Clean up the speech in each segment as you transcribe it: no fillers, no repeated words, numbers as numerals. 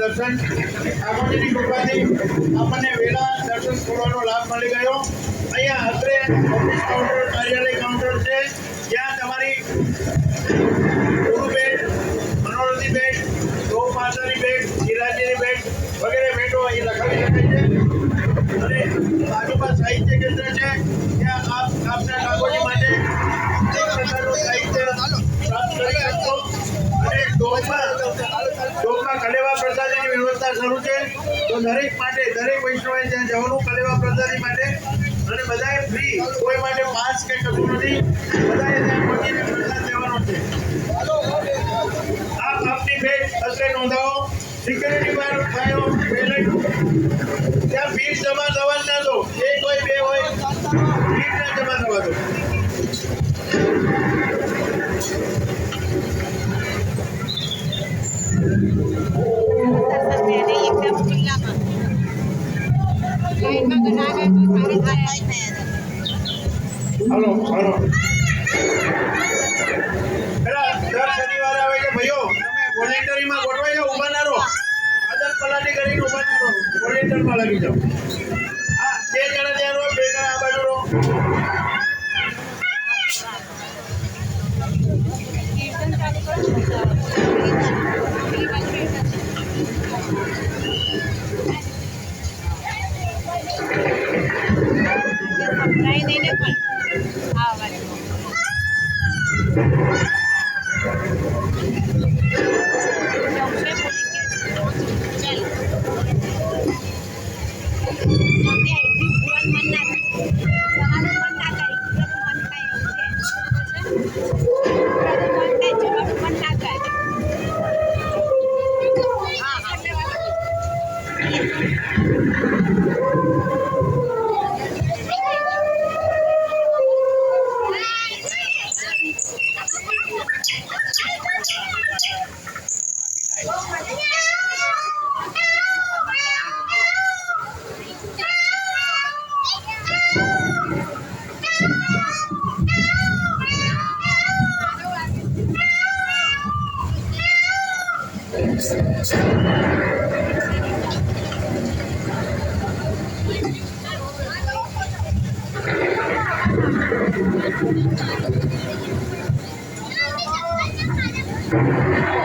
દર્શન ઠાકોરજીની કૃપાથી આપણને વેલા દર્શન કરવાનો લાભ મળી ગયો। અહીંયા અત્રે ઓફિસ કાઉન્ટર કાર્યાલય કાઉન્ટર છે, જ્યાં તમારી ગુરુ ભેટ, મનોરથી ભેટ, ગૌ માતાની ભેટ, શિરાજીની ભેટ વગેરે ભેટો અહીં લખાવી શકાય છે। અને બાજુમાં સાહિત્ય કેન્દ્ર છે, ત્યાં આપના ઠાકોરજી માટે એક પ્રકારનું સાહિત્ય પ્રાપ્ત કરી શકશો। અને ડોકમાં કલેવા પ્રસાદીની વ્યવસ્થા શરૂ છે, તો દરેક માટે દરેક વૈષ્ણવે ત્યાં જવાનું કલેવા પ્રસાદી માટે। અને બધાએ ફ્રી, કોઈ માટે પાસ કે કશું નથી, બધાએ ત્યાં પહોંચીને પ્રસાદ લેવાનો છે। આપની ભેટ અત્રે નોંધાવો। સિક્યુરિટી પર થયો ત્યાં ભીડ જમા થવા ના દો, એક હોય બે હોય, ભીડ ના જમા થવા દો। हेलो हेलो પેલા દર શનિવારે આવે છે ભાઈઓ, તમે વોલેન્ટરીમાં ગોઠવાઈ જાઓ, ઊભા ના રહો, આદત પલાટી કરીને ઊભા ના રહો, વોલેન્ટરમાં લાગી જાઓ। હા, બે જણા ત્યાં રહો, બે જણા આ બાજુ રહો।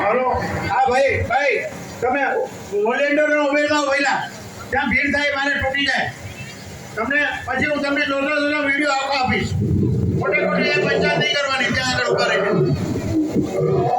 हेलो हाँ भाई भाई તમે વોલેન્ટિયરનો ઉમેદવાર પહેલા ત્યાં ભીડ થાય મારે તૂટી જાય, તમને પછી હું તમને દોનો વિડીયો આપીશ। ખોટે ખોટી પંચાયત નહીં કરવાની, ત્યાં આગળ ઉભા રહીને।